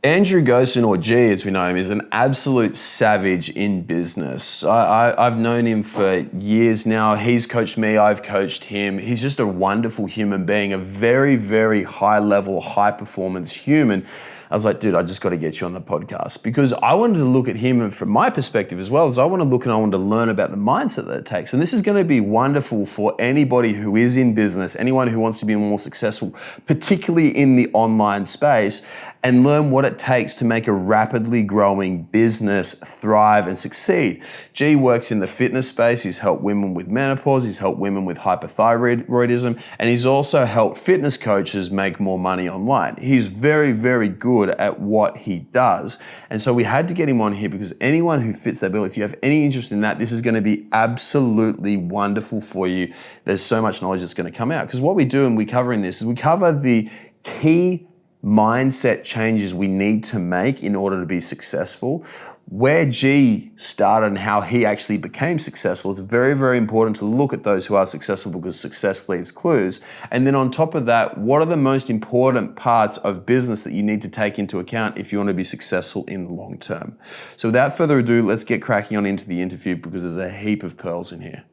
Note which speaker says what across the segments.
Speaker 1: Andrew Gaussen, or G as we know him, is an absolute savage in business. I've known him for years now. He's coached me, I've coached him. He's just a wonderful human being, a very, very high level, high performance human. I was like, dude, I just got to get you on the podcast because I wanted to look at him and from my perspective as well as I want to look and I want to learn about the mindset that it takes. And this is going to be wonderful for anybody who is in business, anyone who wants to be more successful, particularly in the online space, and learn what it takes to make a rapidly growing business thrive and succeed. G works in the fitness space. He's helped women with menopause. He's helped women with hypothyroidism. And he's also helped fitness coaches make more money online. He's very, very good at what he does. And so we had to get him on here because anyone who fits that bill, if you have any interest in that, this is going to be absolutely wonderful for you. There's so much knowledge that's going to come out. Because what we do and we cover in this is we cover the key mindset changes we need to make in order to be successful. Where G started and how he actually became successful is very, very important to look at those who are successful because success leaves clues. And then on top of that, what are the most important parts of business that you need to take into account if you want to be successful in the long term? So without further ado, let's get cracking on into the interview because there's a heap of pearls in here.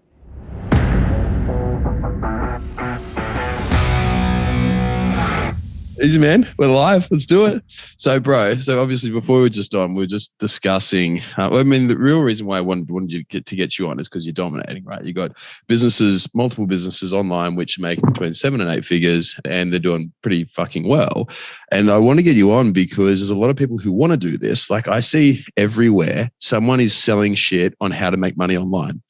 Speaker 1: Easy, man. We're live. Let's do it. So, bro, obviously before we were just on, we were just discussing, the real reason why I wanted you to get you on is because you're dominating, right? You got businesses, multiple businesses online, which are making between 7 and 8 figures and they're doing pretty fucking well. And I want to get you on because there's a lot of people who want to do this. Like I see everywhere, someone is selling shit on how to make money online.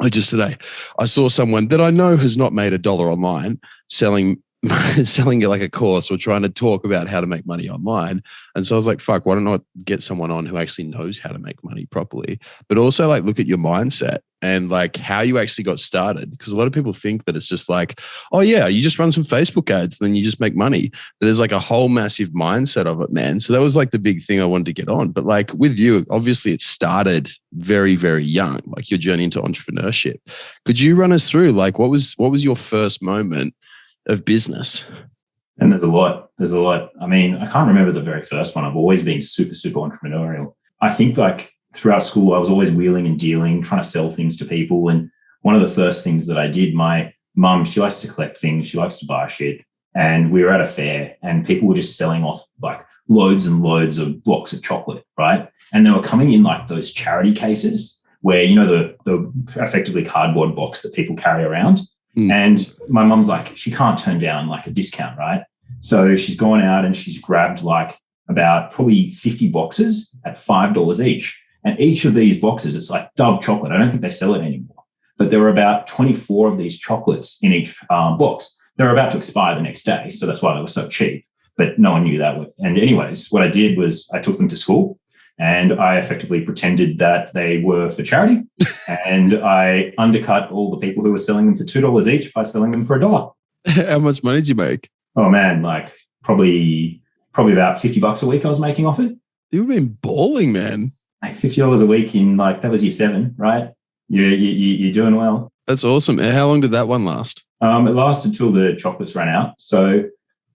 Speaker 1: Like just today, I saw someone that I know has not made $1 online selling it like a course or trying to talk about how to make money online. And so I was like, fuck, why don't I get someone on who actually knows how to make money properly, but also like look at your mindset and like how you actually got started. Because a lot of people think that it's just like, oh yeah, you just run some Facebook ads and then you just make money. But there's like a whole massive mindset of it, man. So that was like the big thing I wanted to get on. But like with you, obviously it started very, very young, like your journey into entrepreneurship. Could you run us through like, what was your first moment of business?
Speaker 2: And there's a lot. I mean, I can't remember the very first one. I've always been super, super entrepreneurial. I think like throughout school, I was always wheeling and dealing, trying to sell things to people. And one of the first things that I did, my mum, she likes to collect things. She likes to buy shit. And we were at a fair and people were just selling off like loads and loads of blocks of chocolate, right? And they were coming in like those charity cases where, you know, the effectively cardboard box that people carry around. And my mum's like, she can't turn down like a discount, right? So she's gone out and she's grabbed like about probably 50 boxes at $5 each. And each of these boxes, it's like Dove chocolate. I don't think they sell it anymore. But there were about 24 of these chocolates in each box. They were about to expire the next day. So that's why they were so cheap. But no one knew that. And anyways, what I did was I took them to school. And I effectively pretended that they were for charity. And I undercut all the people who were selling them for $2 each by selling them for $1.
Speaker 1: How much money did you make?
Speaker 2: Oh man, like probably about $50 a week I was making off it.
Speaker 1: You've been balling, man.
Speaker 2: Like $50 a week in like, that was year 7, right? You're doing well.
Speaker 1: That's awesome. And how long did that one last?
Speaker 2: It lasted till the chocolates ran out. So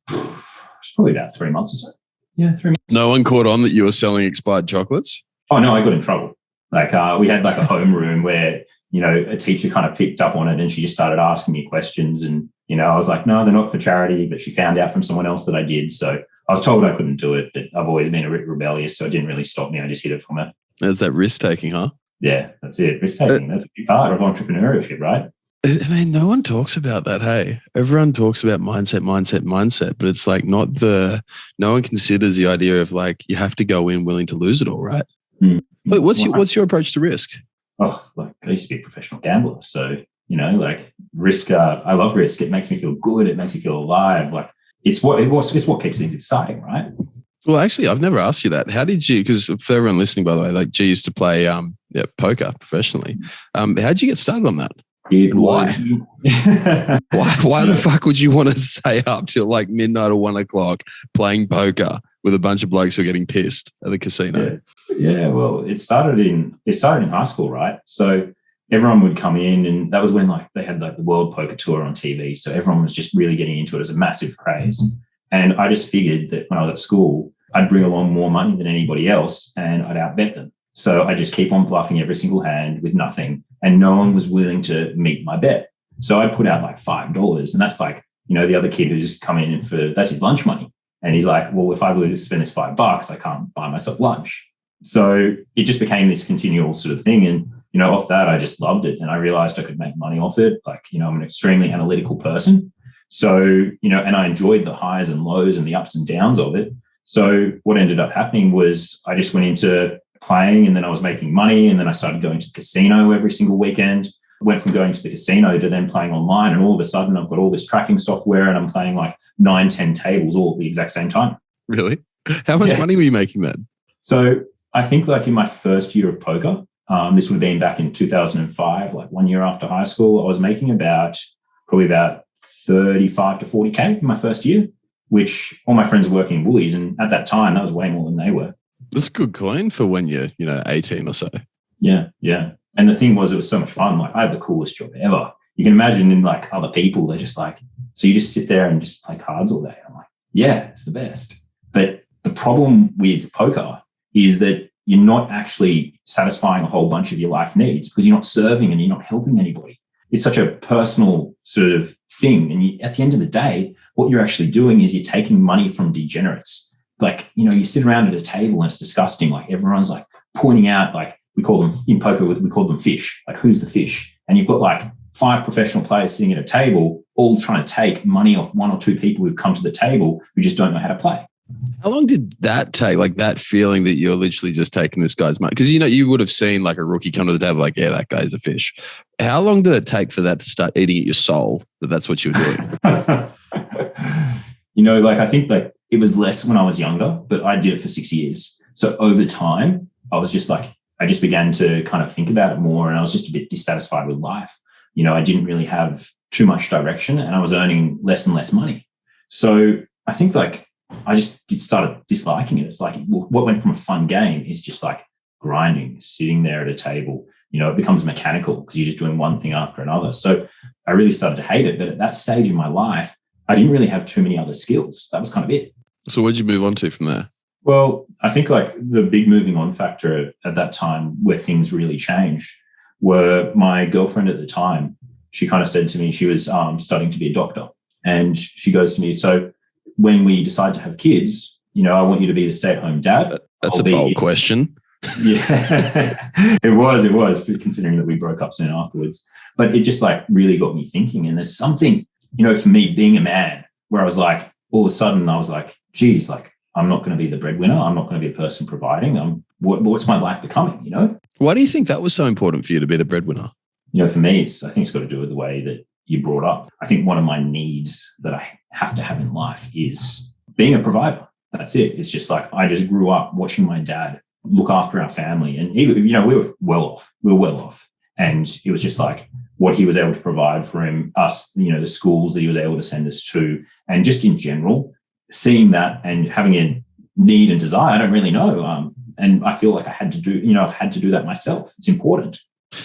Speaker 2: it's probably about 3 months or so. Yeah, 3 months.
Speaker 1: No one caught on that you were selling expired chocolates?
Speaker 2: Oh, no, I got in trouble. Like we had like a homeroom where, you know, a teacher kind of picked up on it and she just started asking me questions. And, you know, I was like, no, they're not for charity. But she found out from someone else that I did. So I was told I couldn't do it, but I've always been a bit rebellious. So it didn't really stop me. I just hid it from it.
Speaker 1: That's that risk taking, huh?
Speaker 2: Yeah, that's it. Risk taking. That's a big part of entrepreneurship, right?
Speaker 1: I mean, no one talks about that, hey? Everyone talks about mindset, but it's like no one considers the idea of like, you have to go in willing to lose it all, right? But what's your approach to risk?
Speaker 2: Oh, like I used to be a professional gambler. So, you know, like risk, I love risk. It makes me feel good. It makes me feel alive. Like it's what keeps things exciting, right?
Speaker 1: Well, actually, I've never asked you that. How did you, because for everyone listening, by the way, like G used to play poker professionally. How did you get started on that? Why? Why the fuck would you want to stay up till like midnight or 1 o'clock playing poker with a bunch of blokes who are getting pissed at the casino?
Speaker 2: Yeah. Well, it started in high school, right? So everyone would come in, and that was when like they had like the World Poker Tour on TV. So everyone was just really getting into it as a massive craze. And I just figured that when I was at school, I'd bring along more money than anybody else and I'd outbet them. So I just keep on bluffing every single hand with nothing, and no one was willing to meet my bet. So I put out like $5, and that's like, the other kid who's just come in for, that's his lunch money. And he's like, well, if I were to spend this $5, I can't buy myself lunch. So it just became this continual sort of thing. And, off that, I just loved it. And I realized I could make money off it. Like, I'm an extremely analytical person. So, and I enjoyed the highs and lows and the ups and downs of it. So what ended up happening was I just went into playing, and then I was making money, and then I started going to the casino every single weekend. Went from going to the casino to then playing online, and all of a sudden I've got all this tracking software and I'm playing like 9-10 tables all at the exact same time.
Speaker 3: Really? How much money were you making then? So
Speaker 2: I think like in my first year of poker, this would have been back in 2005, like 1 year after high school, I was making probably about 35 to 40K in my first year, which all my friends were working in Woolies. And at that time, that was way more than they were.
Speaker 3: That's good coin for when you're, 18 or so.
Speaker 2: Yeah, yeah. And the thing was, it was so much fun. Like, I had the coolest job ever. You can imagine in like other people, they're just like, so you just sit there and just play cards all day. I'm like, yeah, it's the best. But the problem with poker is that you're not actually satisfying a whole bunch of your life needs, because you're not serving and you're not helping anybody. It's such a personal sort of thing. And at the end of the day, what you're actually doing is you're taking money from degenerates. Like, you sit around at a table and it's disgusting. Like, everyone's like pointing out, like, we call them in poker, we call them fish. Like, who's the fish? And you've got like 5 professional players sitting at a table, all trying to take money off 1 or 2 people who've come to the table who just don't know how to play.
Speaker 3: How long did that take? Like, that feeling that you're literally just taking this guy's money? Because, you would have seen like a rookie come to the table, like, yeah, that guy's a fish. How long did it take for that to start eating at your soul, that's what you were doing?
Speaker 2: Like, I think like it was less when I was younger, but I did it for 6 years. So over time, I was just like, I just began to kind of think about it more, and I was just a bit dissatisfied with life. I didn't really have too much direction, and I was earning less and less money. So I think like I just started disliking it. It's like what went from a fun game is just like grinding, sitting there at a table. It becomes mechanical because you're just doing one thing after another. So I really started to hate it. But at that stage in my life, I didn't really have too many other skills. That was kind of it.
Speaker 3: So what did you move on to from there?
Speaker 2: Well, I think like the big moving on factor at that time where things really changed were my girlfriend at the time. She kind of said to me, she was studying to be a doctor. And she goes to me, so when we decide to have kids, I want you to be the stay-at-home dad.
Speaker 3: That's a bold question.
Speaker 2: Yeah, it was, considering that we broke up soon afterwards. But it just like really got me thinking. And there's something, for me being a man, where I was like, all of a sudden I was like, geez, like, I'm not going to be the breadwinner. I'm not going to be a person providing. What's my life becoming,
Speaker 3: Why do you think that was so important for you to be the breadwinner?
Speaker 2: For me, I think it's got to do with the way that you're brought up. I think one of my needs that I have to have in life is being a provider. That's it. It's just like, I just grew up watching my dad look after our family. And even, we were well off. And it was just like what he was able to provide for us, the schools that he was able to send us to. And just in general, seeing that and having a need and desire, I don't really know. And I feel like I had to do, I've had to do that myself. It's important.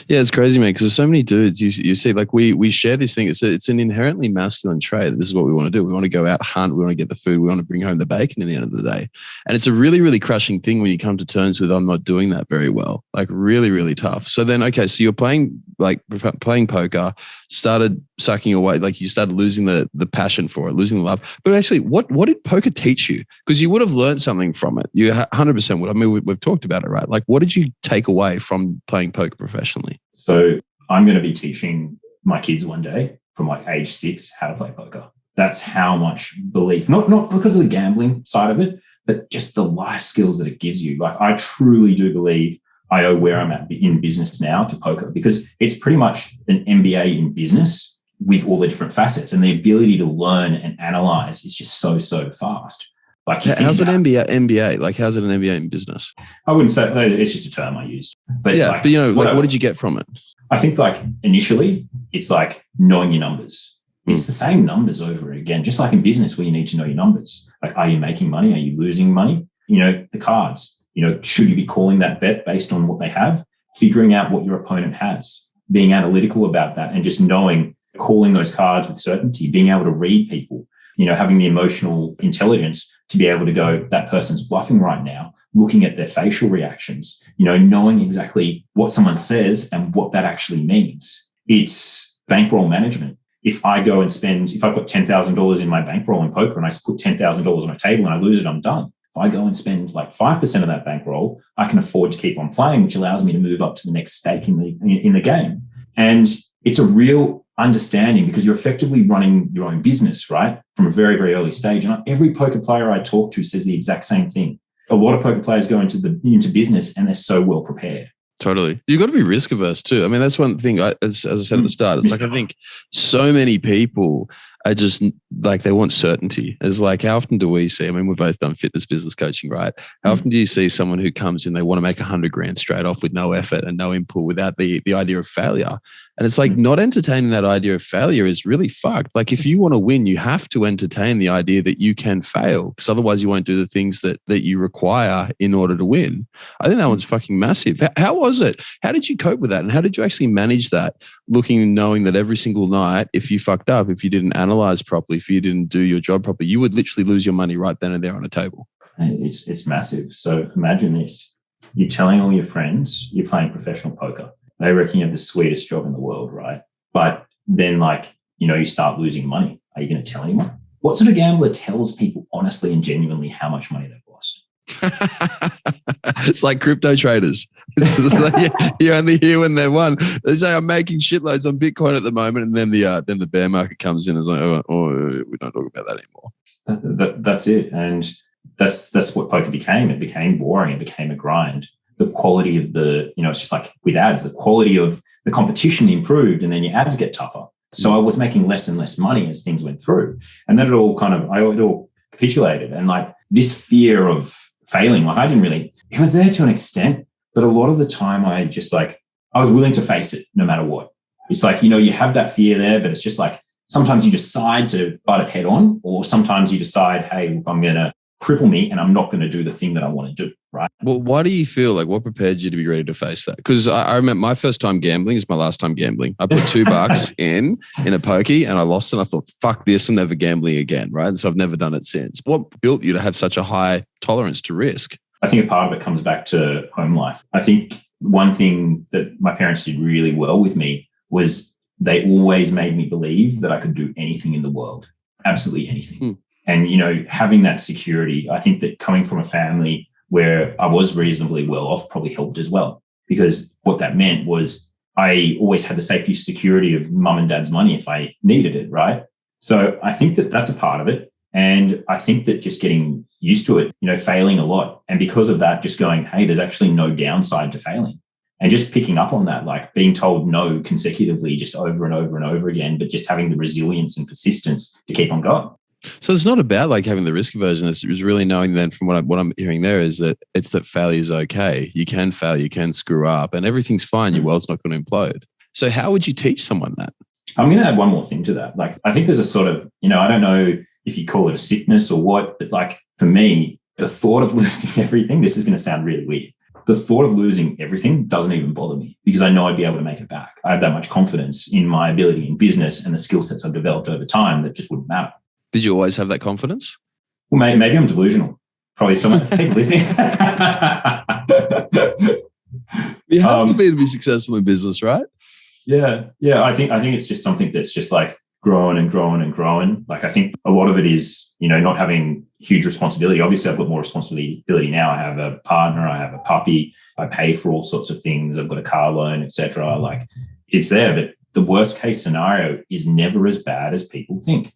Speaker 3: Yeah, it's crazy, man, because there's so many dudes you see, like we share this thing. It's an inherently masculine trait. This is what we want to do. We want to go out, hunt. We want to get the food. We want to bring home the bacon at the end of the day. And it's a really, really crushing thing when you come to terms with, I'm not doing that very well. Like really, really tough. So then, okay, so you're playing poker, started sucking away. Like you started losing the passion for it, losing the love. But actually, what did poker teach you? Because you would have learned something from it. You 100% would. I mean, we've talked about it, right? Like, what did you take away from playing poker professionally?
Speaker 2: So I'm going to be teaching my kids one day from like age 6 how to play poker. That's how much belief, not because of the gambling side of it, but just the life skills that it gives you. Like, I truly do believe I owe where I'm at in business now to poker, because it's pretty much an MBA in business with all the different facets, and the ability to learn and analyze is just so fast. Like,
Speaker 3: how's it MBA? Like, how's it an MBA in business?
Speaker 2: I wouldn't say, it's just a term I used. But
Speaker 3: yeah, but what did you get from it?
Speaker 2: I think like initially it's like knowing your numbers. It's the same numbers over again, just like in business where you need to know your numbers. Like, are you making money? Are you losing money? The cards, should you be calling that bet based on what they have? Figuring out what your opponent has, being analytical about that, and just knowing, calling those cards with certainty, being able to read people, having the emotional intelligence to be able to go, that person's bluffing right now, looking at their facial reactions, knowing exactly what someone says and what that actually means. It's bankroll management. If I've got $10,000 in my bankroll in poker and I put $10,000 on a table and I lose it, I'm done. If I go and spend like 5% of that bankroll, I can afford to keep on playing, which allows me to move up to the next stake in the game. And it's a real understanding because you're effectively running your own business, right? From a very, very early stage. And every poker player I talk to says the exact same thing. A lot of poker players go into business and they're so well prepared.
Speaker 3: Totally. You've got to be risk averse too. I mean, that's one thing, as I said at the start, it's like, I think so many people are just like, they want certainty. It's like, how often do we see, I mean, we've both done fitness business coaching, right? How often do you see someone who comes in, they want to make 100 grand straight off with no effort and no input without the idea of failure? And it's like, not entertaining that idea of failure is really fucked. Like, if you want to win, you have to entertain the idea that you can fail, because otherwise you won't do the things that you require in order to win. I think that one's fucking massive. How was it? How did you cope with that? And how did you actually manage that, knowing that every single night, if you fucked up, if you didn't analyze properly, if you didn't do your job properly, you would literally lose your money right then and there on a table?
Speaker 2: It's massive. So imagine this. You're telling all your friends you're playing professional poker. They reckon you have the sweetest job in the world, right? But then you start losing money. Are you going to tell anyone? What sort of gambler tells people honestly and genuinely how much money they've lost?
Speaker 3: It's like crypto traders. You only hear when they won. They say, I'm making shitloads on Bitcoin at the moment. And then the bear market comes in and is like, we don't talk about that anymore.
Speaker 2: That's it. And that's what poker became. It became boring. It became a grind. The quality of it's just like with ads, the quality of the competition improved and then your ads get tougher. So I was making less and less money as things went through. And then it all capitulated. And like this fear of failing, it was there to an extent, but a lot of the time I was willing to face it no matter what. It's like, you have that fear there, but it's just like, sometimes you decide to butt it head on, or sometimes you decide, hey, if I'm going to cripple me and I'm not going to do the thing that I want to do, right?
Speaker 3: Well, why do you feel like, what prepared you to be ready to face that? Because I remember my first time gambling is my last time gambling. I put $2 in a pokey and I lost it. And I thought, fuck this, I'm never gambling again, right? And so I've never done it since. What built you to have such a high tolerance to risk?
Speaker 2: I think a part of it comes back to home life. I think one thing that my parents did really well with me was they always made me believe that I could do anything in the world, absolutely anything. And, having that security, I think that coming from a family where I was reasonably well off probably helped as well, because what that meant was I always had the safety security of mum and dad's money if I needed it, right? So I think that that's a part of it. And I think that just getting used to it, failing a lot. And because of that, just going, hey, there's actually no downside to failing. And just picking up on that, like being told no consecutively, just over and over and over again, but just having the resilience and persistence to keep on going.
Speaker 3: So it's not about like having the risk aversion. It's really knowing then from what I'm hearing there is that it's that failure is okay. You can fail, you can screw up, and everything's fine. Your world's not going to implode. So how would you teach someone that?
Speaker 2: I'm going to add one more thing to that. Like, I think there's a sort of, I don't know if you call it a sickness or what, but like for me, the thought of losing everything, this is going to sound really weird. The thought of losing everything doesn't even bother me because I know I'd be able to make it back. I have that much confidence in my ability in business and the skill sets I've developed over time that just wouldn't matter.
Speaker 3: Did you always have that confidence?
Speaker 2: Well, maybe I'm delusional. Probably some people listening.
Speaker 3: You have to be successful in business, right?
Speaker 2: Yeah. I think it's just something that's just like growing and growing and growing. Like I think a lot of it is, not having huge responsibility. Obviously, I've got more responsibility now. I have a partner. I have a puppy. I pay for all sorts of things. I've got a car loan, etc. Like it's there, but the worst case scenario is never as bad as people think.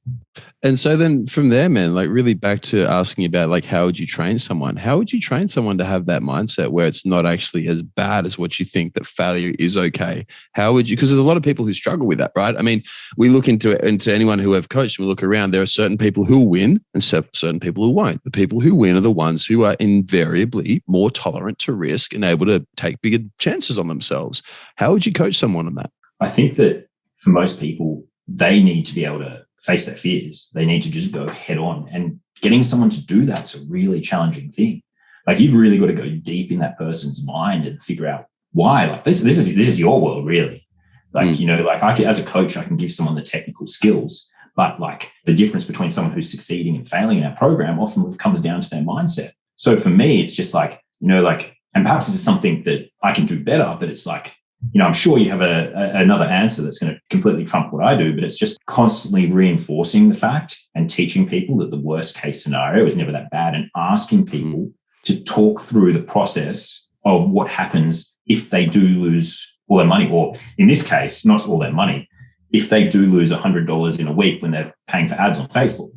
Speaker 3: And so then from there, man, like really back to asking about like, how would you train someone? How would you train someone to have that mindset where it's not actually as bad as what you think, that failure is okay? How would you, because there's a lot of people who struggle with that, right? I mean, we look into anyone who have coached, we look around, there are certain people who will win and certain people who won't. The people who win are the ones who are invariably more tolerant to risk and able to take bigger chances on themselves. How would you coach someone on that?
Speaker 2: I think that for most people, they need to be able to face their fears. They need to just go head on, and getting someone to do that's a really challenging thing. Like you've really got to go deep in that person's mind and figure out why. Like this is your world, really. Like like as a coach, I can give someone the technical skills, But like the difference between someone who's succeeding and failing in our program often comes down to their mindset. So for me, it's just like, and perhaps this is something that I can do better, but it's like, I'm sure you have another answer that's going to completely trump what I do, but it's just constantly reinforcing the fact and teaching people that the worst case scenario is never that bad, and asking people to talk through the process of what happens if they do lose all their money, or in this case, not all their money, if they do lose $100 in a week when they're paying for ads on Facebook.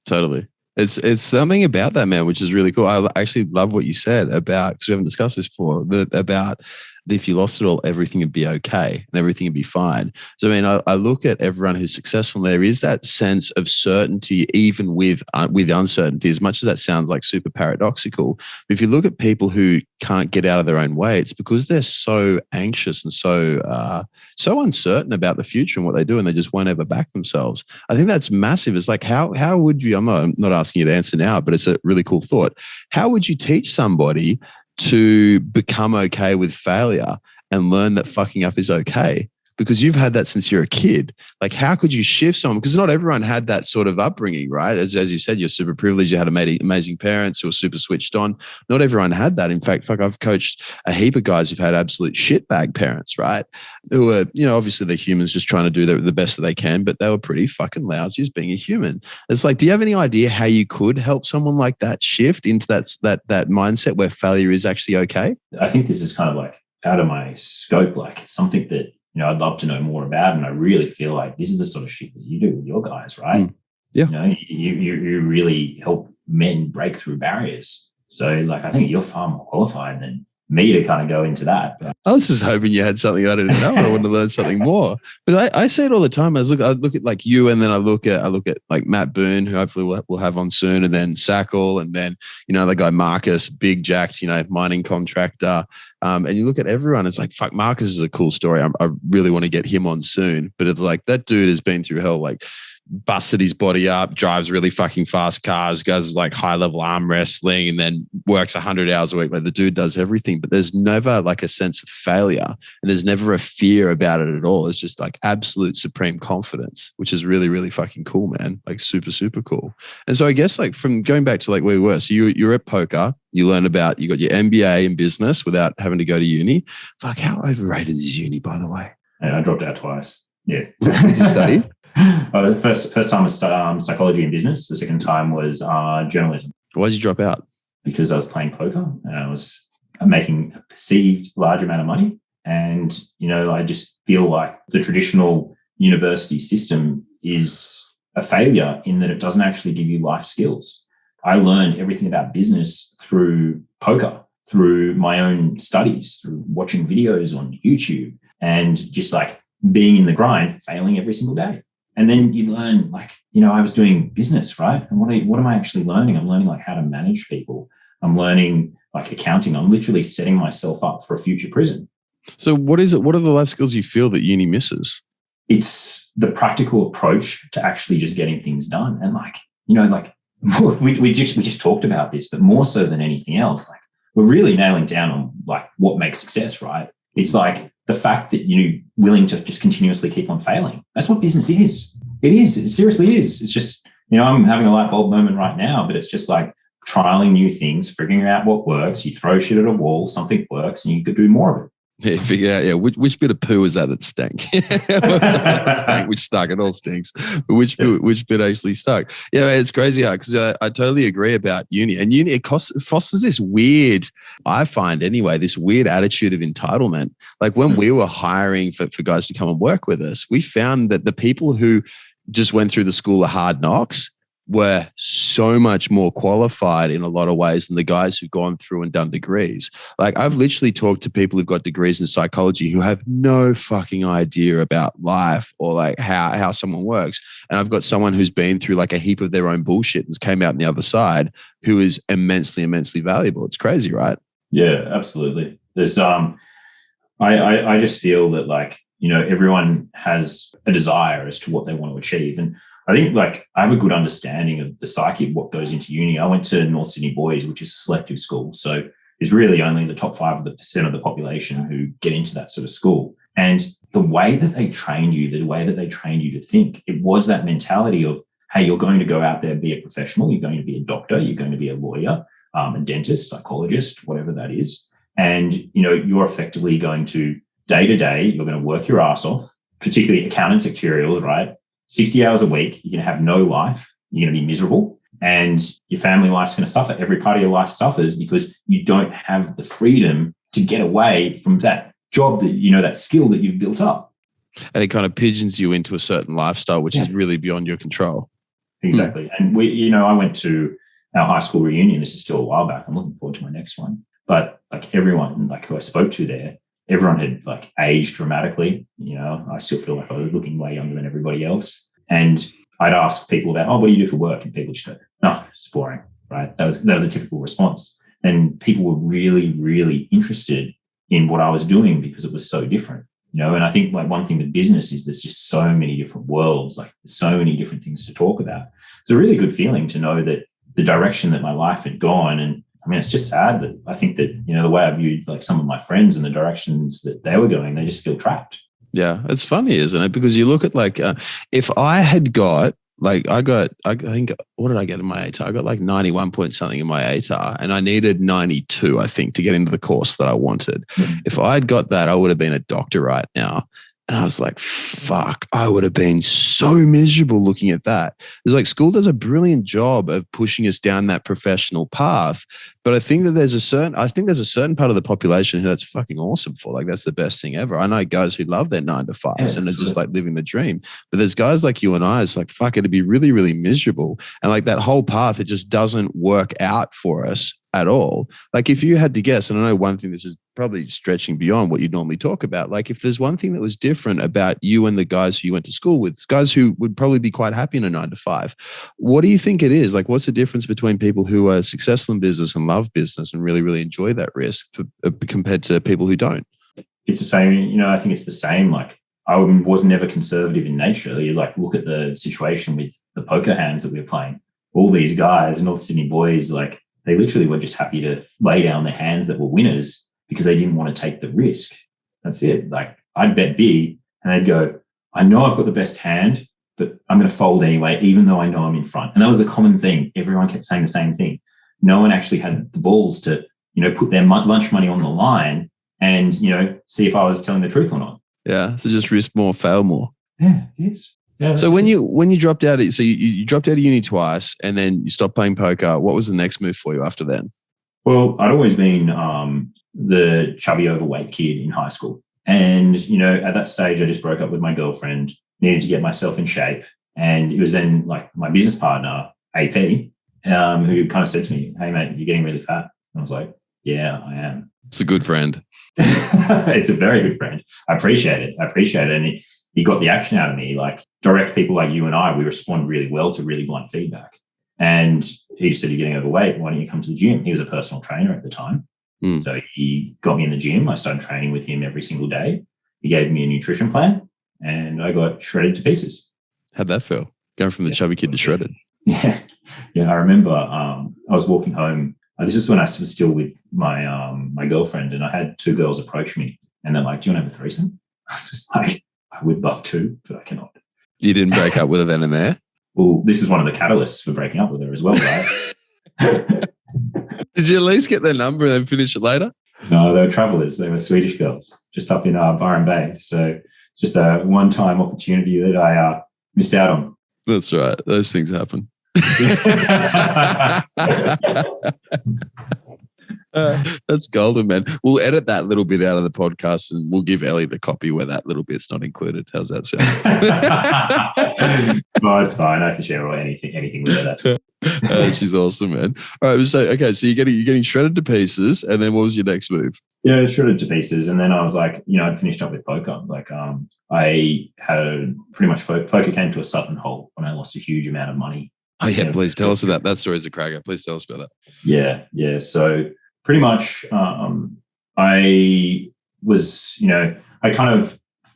Speaker 3: Totally. It's something about that, man, which is really cool. I actually love what you said about, because we haven't discussed this before, about if you lost it all, everything would be okay and everything would be fine. So, I mean, I look at everyone who's successful. There is that sense of certainty, even with uncertainty, as much as that sounds like super paradoxical. But if you look at people who can't get out of their own way, it's because they're so anxious and so uncertain about the future and what they do, and they just won't ever back themselves. I think that's massive. It's like, how would you, I'm not asking you to answer now, but it's a really cool thought. How would you teach somebody to become okay with failure and learn that fucking up is okay? Because you've had that since you're a kid. Like, how could you shift someone? Because not everyone had that sort of upbringing, right? As you said, you're super privileged. You had amazing parents who were super switched on. Not everyone had that. In fact, I've coached a heap of guys who've had absolute shitbag parents, right? Who are, obviously they're humans just trying to do the best that they can, but they were pretty fucking lousy as being a human. It's like, do you have any idea how you could help someone like that shift into that mindset where failure is actually okay?
Speaker 2: I think this is kind of like out of my scope. Like, it's something that I'd love to know more about. And I really feel like this is the sort of shit that you do with your guys, right?
Speaker 3: Yeah.
Speaker 2: You really help men break through barriers. So like, I think you're far more qualified than me to kind of go into that. But
Speaker 3: I was just hoping you had something I didn't know. I wanted to learn something more. But I say it all the time. I look at like you, and then I look at like Matt Boone, who hopefully we'll have on soon, and then Sackle, and then the guy Marcus, big jacked, mining contractor. And you look at everyone, it's like, fuck, Marcus is a cool story. I really want to get him on soon. But it's like, that dude has been through hell, like busted his body up, drives really fucking fast cars, goes like high level arm wrestling, and then works 100 hours a week. Like, the dude does everything, but there's never like a sense of failure, and there's never a fear about it at all. It's just like absolute supreme confidence, which is really, really fucking cool, man. Like super, super cool. And so I guess like from going back to like where we were, so you're at poker, you learn about, you got your MBA in business without having to go to uni. Fuck, how overrated is uni, by the way?
Speaker 2: I dropped out twice. Yeah.
Speaker 3: What did you study?
Speaker 2: The first time was psychology and business. The second time was journalism.
Speaker 3: Why did you drop out?
Speaker 2: Because I was playing poker and I was making a perceived large amount of money. And, I just feel like the traditional university system is a failure in that it doesn't actually give you life skills. I learned everything about business through poker, through my own studies, through watching videos on YouTube, and just like being in the grind, failing every single day. And then you learn, like, I was doing business, right? And what am I actually learning? I'm learning like how to manage people. I'm learning like accounting. I'm literally setting myself up for a future prison.
Speaker 3: So what is it? What are the life skills you feel that uni misses?
Speaker 2: It's the practical approach to actually just getting things done. And like, we just talked about this, but more so than anything else, like, we're really nailing down on like what makes success, right? It's like the fact that you're willing to just continuously keep on failing. That's what business is. It is. It seriously is. It's just, I'm having a light bulb moment right now, but it's just like trialing new things, figuring out what works. You throw shit at a wall, something works, and you could do more of it.
Speaker 3: Yeah, figure out, which bit of poo is that stank? Stank, which stuck, it all stinks. But which bit actually stuck? Yeah, it's crazy because I totally agree about uni. And uni, it fosters this weird, I find anyway, this weird attitude of entitlement. Like when we were hiring for guys to come and work with us, we found that the people who just went through the school of hard knocks were so much more qualified in a lot of ways than the guys who've gone through and done degrees. Like I've literally talked to people who've got degrees in psychology who have no fucking idea about life or like how someone works. And I've got someone who's been through like a heap of their own bullshit and came out on the other side who is immensely, immensely valuable. It's crazy, right?
Speaker 2: Yeah, absolutely. There's I just feel that like, everyone has a desire as to what they want to achieve. And I think like I have a good understanding of the psyche of what goes into uni. I went to North Sydney Boys, which is a selective school. So it's really only the top 5% of the population who get into that sort of school. And the way that they trained you, the way that they trained you to think, it was that mentality of, hey, you're going to go out there and be a professional. You're going to be a doctor. You're going to be a lawyer, a dentist, psychologist, whatever that is. And, you're effectively going to day to day, you're going to work your ass off, particularly accountants, actuarials, right? 60 hours a week. You're going to have no life. You're going to be miserable. And your family life's going to suffer. Every part of your life suffers because you don't have the freedom to get away from that job that, that skill that you've built up.
Speaker 3: And it kind of pigeons you into a certain lifestyle, which is really beyond your control.
Speaker 2: Exactly. And I went to our high school reunion. This is still a while back. I'm looking forward to my next one. But like everyone, like who I spoke to there, everyone had like aged dramatically. I still feel like I was looking way younger than everybody else. And I'd ask people about, what do you do for work? And people just go, no, it's boring, right? That was a typical response. And people were really, really interested in what I was doing because it was so different, and I think like one thing with business is there's just so many different worlds, like there's so many different things to talk about. It's a really good feeling to know that the direction that my life had gone. And I mean, it's just sad that I think that, the way I viewed like some of my friends and the directions that they were going, they just feel trapped.
Speaker 3: Yeah, it's funny, isn't it? Because you look at like, if I had got, like I think, what did I get in my ATAR? I got like 91 point something in my ATAR and I needed 92, I think, to get into the course that I wanted. Mm-hmm. If I had got that, I would have been a doctor right now. And I was like, fuck, I would have been so miserable looking at that. It's like school does a brilliant job of pushing us down that professional path. But I think that there's a certain part of the population who that's fucking awesome for. Like, that's the best thing ever. I know guys who love their 9 to 5s and are just like living the dream. But there's guys like you and I, it's like, fuck, it'd be really, really miserable. And like that whole path, it just doesn't work out for us at all. Like if you had to guess, and I know one thing, this is probably stretching beyond what you normally talk about. Like if there's one thing that was different about you and the guys who you went to school with, guys who would probably be quite happy in a 9 to 5, what do you think it is? Like what's the difference between people who are successful in business and love business and really, really enjoy that risk compared to people who don't?
Speaker 2: It's the same, I think it's the same. Like I was never conservative in nature. You like look at the situation with the poker hands that we were playing. All these guys, North Sydney boys, like they literally were just happy to lay down their hands that were winners because they didn't want to take the risk. That's it. Like I'd bet big and they'd go, I know I've got the best hand, but I'm going to fold anyway, even though I know I'm in front. And that was a common thing. Everyone kept saying the same thing. No one actually had the balls to, put their lunch money on the line and, see if I was telling the truth or not.
Speaker 3: Yeah. So just risk more, fail more.
Speaker 2: Yeah, it is. Yeah,
Speaker 3: so when you dropped out, you dropped out of uni twice and then you stopped playing poker. What was the next move for you after then?
Speaker 2: Well, I'd always been the chubby, overweight kid in high school. And, at that stage, I just broke up with my girlfriend, needed to get myself in shape. And it was then like my business partner, AP, who kind of said to me, hey, mate, you're getting really fat. And I was like, yeah, I am.
Speaker 3: It's a good friend.
Speaker 2: It's a very good friend. I appreciate it. And he got the action out of me. Like direct people like you and I, we respond really well to really blunt feedback. And he just said, you're getting overweight. Why don't you come to the gym? He was a personal trainer at the time. So he got me in the gym. I started training with him every single day. He gave me a nutrition plan and I got shredded to pieces.
Speaker 3: How'd that feel? Going from the chubby kid to shredded?
Speaker 2: Yeah. I remember I was walking home. This is when I was still with my my girlfriend, and I had 2 girls approach me and they're like, do you want to have a threesome? I was just like, I would love to, but I cannot.
Speaker 3: You didn't break up with her then and there?
Speaker 2: Well, this is one of the catalysts for breaking up with her as well, right?
Speaker 3: Did you at least get their number and then finish it later?
Speaker 2: No, they were travelers. They were Swedish girls just up in Byron Bay. So it's just a one-time opportunity that I missed out on.
Speaker 3: That's right. Those things happen. That's golden, man. We'll edit that little bit out of the podcast and we'll give Ellie the copy where that little bit's not included. How's that sound?
Speaker 2: No, it's fine. I can share anything with her. That's good.
Speaker 3: She's awesome, man. All right. So you're getting shredded to pieces, and then what was your next move?
Speaker 2: Yeah, shredded to pieces, and then I was like, I'd finished up with poker. Like, I had pretty much poker came to a sudden halt when I lost a huge amount of money.
Speaker 3: Oh yeah, please tell us about that story as a cracker. Please tell us about that.
Speaker 2: Yeah. So pretty much, I was,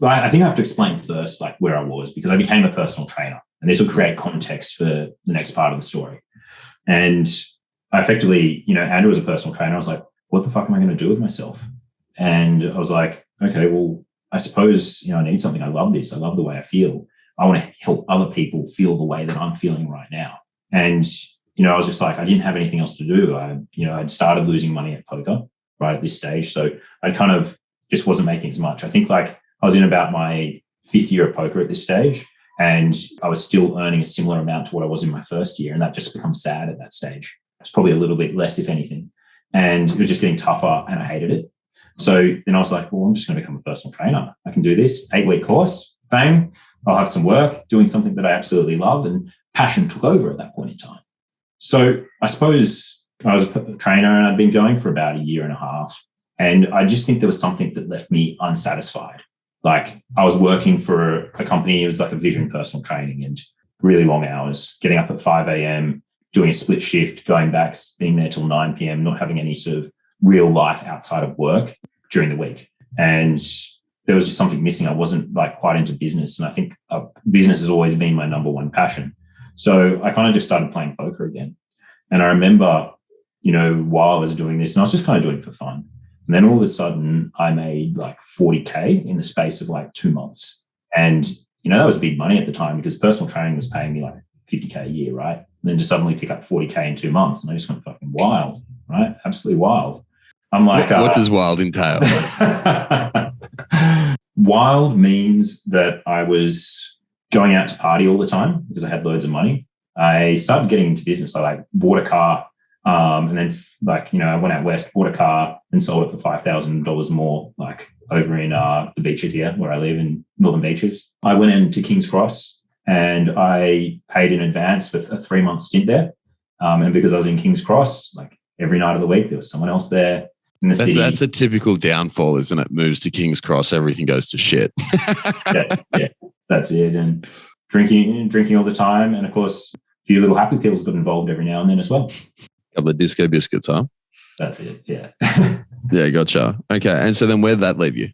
Speaker 2: I think I have to explain first, like where I was, because I became a personal trainer. And this will create context for the next part of the story. And I effectively, Andrew was a personal trainer. I was like, what the fuck am I going to do with myself? And I was like, okay, well, I suppose, I need something. I love this. I love the way I feel. I want to help other people feel the way that I'm feeling right now. And, I was just like, I didn't have anything else to do. I'd started losing money at poker right at this stage. So I kind of just wasn't making as much. I think like I was in about my 5th year of poker at this stage, and I was still earning a similar amount to what I was in my first year. And that just becomes sad at that stage. It's probably a little bit less, if anything. And it was just getting tougher and I hated it. So then I was like, well, I'm just going to become a personal trainer. I can do this 8-week course, bang. I'll have some work doing something that I absolutely love, and passion took over at that point in time. So I suppose I was a trainer and I'd been going for about 1.5 years. And I just think there was something that left me unsatisfied. Like I was working for a company, it was like a vision personal training, and really long hours, getting up at 5 a.m., doing a split shift, going back, being there till 9 p.m., not having any sort of real life outside of work during the week. And there was just something missing. I wasn't like quite into business. And I think business has always been my number one passion. So I kind of just started playing poker again. And I remember, while I was doing this, and I was just kind of doing it for fun. And then all of a sudden I made like 40K in the space of like 2 months. And, that was big money at the time because personal training was paying me like 50K a year, right? And then to suddenly pick up 40K in 2 months, and I just went fucking wild, right? Absolutely wild. I'm like,
Speaker 3: what does wild entail?
Speaker 2: Wild means that I was going out to party all the time because I had loads of money. I started getting into business. I like bought a car, and then I went out west, bought a car and sold it for $5,000 more, like over in the beaches here where I live in Northern Beaches. I went into King's Cross and I paid in advance for a 3-month stint there. And because I was in King's Cross, like every night of the week, there was someone else there in the city.
Speaker 3: That's a typical downfall, isn't it? Moves to King's Cross, everything goes to shit.
Speaker 2: yeah, that's it. And drinking all the time. And of course, a few little happy pills got involved every now and then as well.
Speaker 3: Couple of disco biscuits, huh?
Speaker 2: That's it, yeah.
Speaker 3: Yeah, gotcha. Okay. And so then where'd that leave you?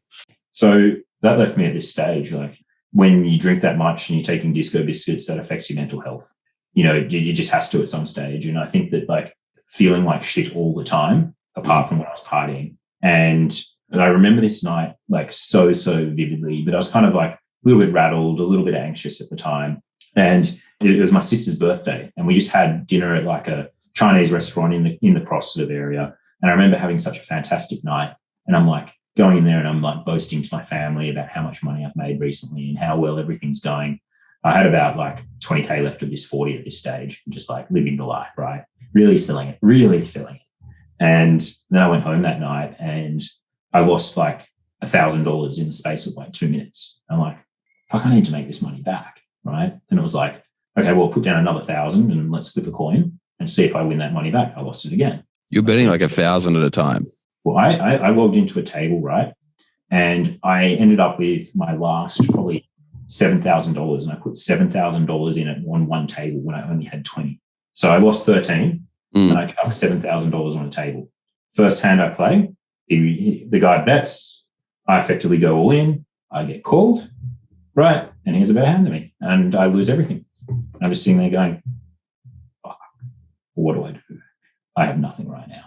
Speaker 2: So that left me at this stage. Like when you drink that much and you're taking disco biscuits, that affects your mental health. You just has to at some stage. And I think that like feeling like shit all the time, apart from when I was partying. And I remember this night like so vividly, but I was kind of like a little bit rattled, a little bit anxious at the time. And it was my sister's birthday, and we just had dinner at like a Chinese restaurant in the Cross sort of area. And I remember having such a fantastic night. And I'm like going in there and I'm like boasting to my family about how much money I've made recently and how well everything's going. I had about like 20K left of this 40 at this stage, just like living the life, right? Really selling it. And then I went home that night and I lost like $1,000 in the space of like 2 minutes. I'm like, fuck, I need to make this money back, right? And it was like, okay, well, put down another 1,000 and let's flip a coin and see if I win that money back. I lost it again.
Speaker 3: You're betting like 1,000 at a time.
Speaker 2: Well, I logged into a table, right? And I ended up with my last probably $7,000, and I put $7,000 in it on one table when I only had 20. So I lost 13 and I chucked $7,000 on a table. First hand I play, the guy bets, I effectively go all in, I get called, right? And he has a better hand than me and I lose everything. I'm just sitting there going, fuck, what do I do? I have nothing right now.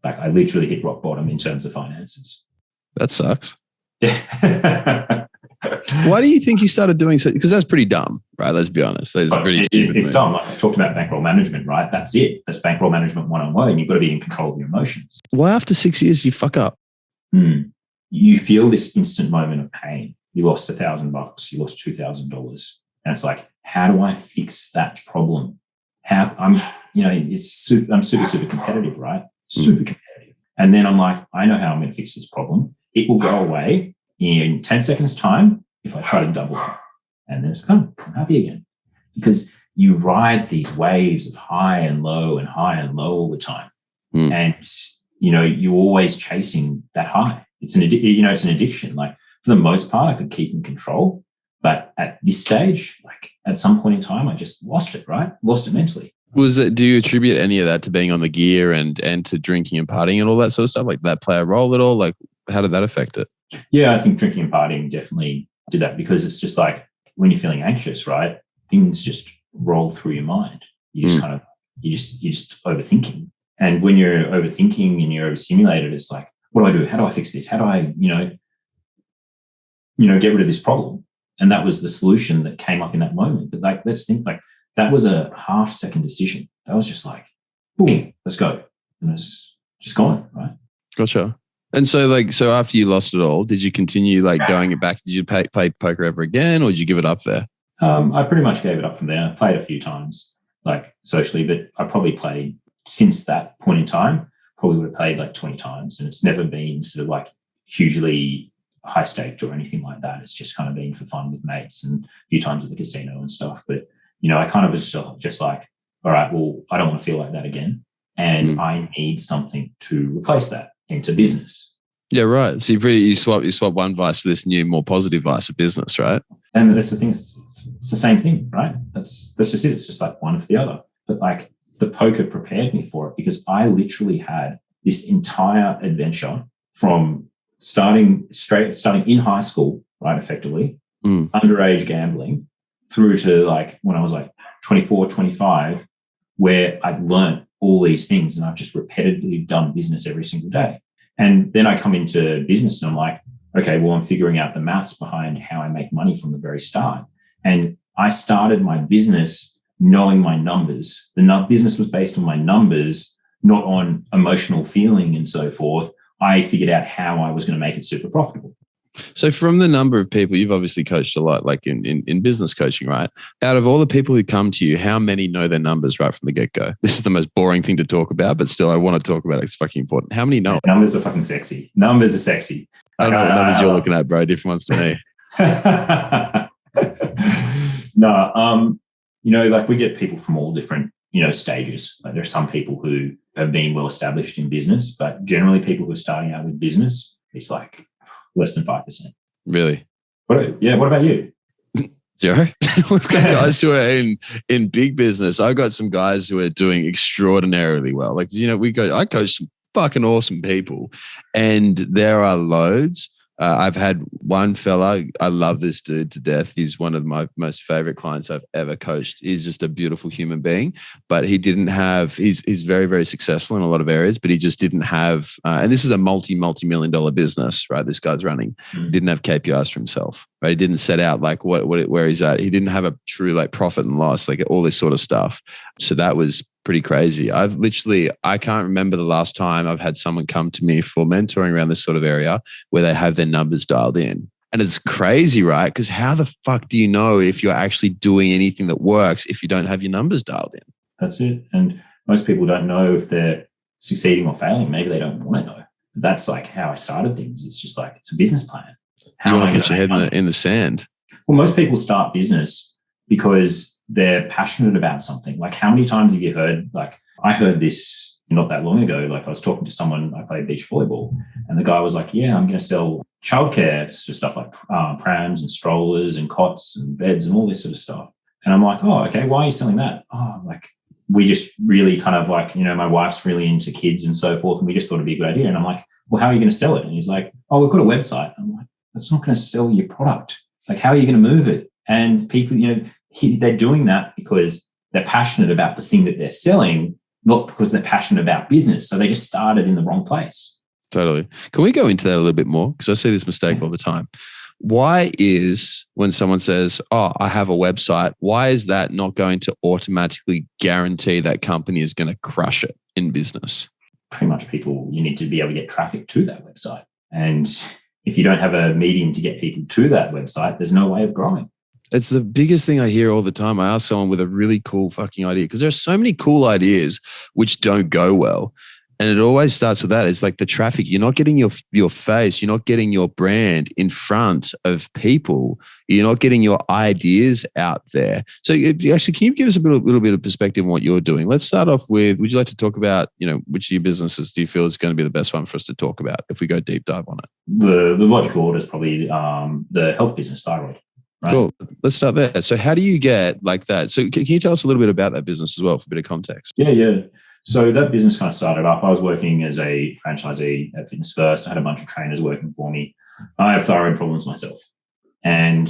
Speaker 2: Like I literally hit rock bottom in terms of finances.
Speaker 3: That sucks.
Speaker 2: Yeah.
Speaker 3: Why do you think you started doing so? Because that's pretty dumb, right? Let's be honest. That's pretty stupid.
Speaker 2: It's dumb. Like I talked about bankroll management, right? That's it. That's bankroll management 101. And you've got to be in control of your emotions.
Speaker 3: Why after 6 years you fuck up?
Speaker 2: You feel this instant moment of pain. You lost $1,000. You lost $2,000. And it's like, how do I fix that problem? I'm super competitive, right? Super competitive. And then I'm like, I know how I'm going to fix this problem. It will go away in 10 seconds time if I try to double it. And then it's gone. I'm happy again. Because you ride these waves of high and low all the time. And, you're always chasing that high. It's an addiction. Like for the most part, I could keep in control. But at this stage, like at some point in time, I just lost it, right? Lost it mentally.
Speaker 3: Do you attribute any of that to being on the gear and to drinking and partying and all that sort of stuff? Like that play a role at all? Like how did that affect it?
Speaker 2: Yeah, I think drinking and partying definitely did that, because it's just like when you're feeling anxious, right? Things just roll through your mind. You just you're just overthinking. And when you're overthinking and you're overstimulated, it's like, what do I do? How do I fix this? How do I, get rid of this problem. And that was the solution that came up in that moment. But like, let's think like that was a half-second decision. That was just like, boom, let's go. And it's just gone, right?
Speaker 3: Gotcha. And so after you lost it all, did you continue like going it back? Did you play poker ever again, or did you give it up there?
Speaker 2: I pretty much gave it up from there. I played a few times, like socially, but I probably played since that point in time, probably would have played like 20 times. And it's never been sort of like hugely high staked or anything like that. It's just kind of been for fun with mates and a few times at the casino and stuff. But, I kind of was just like, all right, well, I don't want to feel like that again. And I need something to replace that into business.
Speaker 3: Yeah, right. So you swap one vice for this new, more positive vice of business, right?
Speaker 2: And that's the thing. It's the same thing, right? That's just it. It's just like one for the other. But like the poker prepared me for it, because I literally had this entire adventure from starting in high school, right? Effectively, underage gambling, through to like when I was like 24, 25, where I've learned all these things and I've just repetitively done business every single day. And then I come into business and I'm like, okay, well, I'm figuring out the maths behind how I make money from the very start. And I started my business knowing my numbers. The business was based on my numbers, not on emotional feeling and so forth. I figured out how I was going to make it super profitable.
Speaker 3: So from the number of people, you've obviously coached a lot, like in business coaching, right? Out of all the people who come to you, how many know their numbers right from the get-go? This is the most boring thing to talk about, but still I want to talk about it. It's fucking important. How many know?
Speaker 2: Numbers are fucking sexy. Numbers are sexy.
Speaker 3: I don't know what numbers you're looking at, bro. Different ones to me.
Speaker 2: No, like we get people from all different, stages. Like there are some people who have been well established in business, but generally people who are starting out with business, it's like less than 5%.
Speaker 3: Really?
Speaker 2: What about you?
Speaker 3: Zero. We've got guys who are in big business. I've got some guys who are doing extraordinarily well. Like, I coach some fucking awesome people, and there are loads. I've had one fella, I love this dude to death. He's one of my most favorite clients I've ever coached. He's just a beautiful human being, but he's very, very successful in a lot of areas, but he just didn't have, and this is a multi-million dollar business, right? This guy's running, didn't have KPIs for himself, right? He didn't set out like where he's at. He didn't have a true like profit and loss, like all this sort of stuff. So that was pretty crazy. I can't remember the last time I've had someone come to me for mentoring around this sort of area where they have their numbers dialed in. And it's crazy, right? Because how the fuck do you know if you're actually doing anything that works if you don't have your numbers dialed in?
Speaker 2: That's it. And most people don't know if they're succeeding or failing. Maybe they don't want to know. But that's like how I started things. It's just like, it's a business plan.
Speaker 3: You want to put your head in the sand.
Speaker 2: Well, most people start business because they're passionate about something. Like how many times have you heard, like I heard this not that long ago, like I was talking to someone, I played beach volleyball, and the guy was like, yeah, I'm going to sell childcare, so stuff like prams and strollers and cots and beds and all this sort of stuff. And I'm like, oh, okay, why are you selling that? Oh, like we just really kind of like, my wife's really into kids and so forth, and we just thought it'd be a good idea. And I'm like, well, how are you going to sell it? And he's like, oh, we've got a website. I'm like, that's not going to sell your product. Like, how are you going to move it? And people, they're doing that because they're passionate about the thing that they're selling, not because they're passionate about business. So they just started in the wrong place.
Speaker 3: Totally. Can we go into that a little bit more? Because I see this mistake all the time. Why is when someone says, oh, I have a website, why is that not going to automatically guarantee that company is going to crush it in business?
Speaker 2: Pretty much you need to be able to get traffic to that website. And if you don't have a medium to get people to that website, there's no way of growing.
Speaker 3: It's the biggest thing I hear all the time. I ask someone with a really cool fucking idea, because there are so many cool ideas which don't go well. And it always starts with that. It's like the traffic. You're not getting your face. You're not getting your brand in front of people. You're not getting your ideas out there. So actually, can you give us a little bit of perspective on what you're doing? Let's start off with, would you like to talk about, which of your businesses do you feel is going to be the best one for us to talk about if we go deep dive on it?
Speaker 2: The logical order is probably the health business, thyroid. Right?
Speaker 3: Cool. Let's start there. So how do you get like that? So can you tell us a little bit about that business as well for a bit of context?
Speaker 2: Yeah. So that business kind of started up. I was working as a franchisee at Fitness First. I had a bunch of trainers working for me. I have thyroid problems myself. And,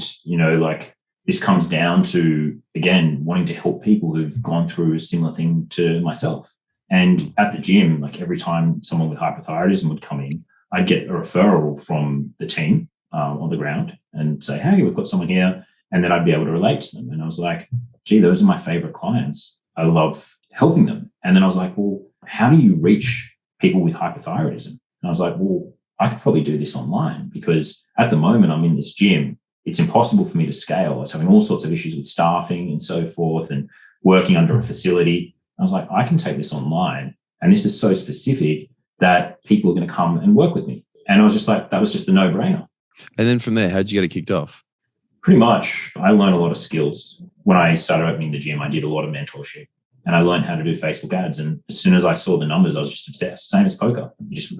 Speaker 2: this comes down to, again, wanting to help people who've gone through a similar thing to myself. And at the gym, like every time someone with hypothyroidism would come in, I'd get a referral from the team on the ground and say, hey, we've got someone here. And then I'd be able to relate to them. And I was like, gee, those are my favorite clients. I love helping them. And then I was like, well, how do you reach people with hypothyroidism? And I was like, well, I could probably do this online, because at the moment I'm in this gym. It's impossible for me to scale. I was having all sorts of issues with staffing and so forth and working under a facility. I was like, I can take this online, and this is so specific that people are going to come and work with me. And I was just like, that was just a no-brainer.
Speaker 3: And then from there, how'd you get it kicked off?
Speaker 2: Pretty much, I learned a lot of skills. When I started opening the gym, I did a lot of mentorship, and I learned how to do Facebook ads. And as soon as I saw the numbers, I was just obsessed. Same as poker.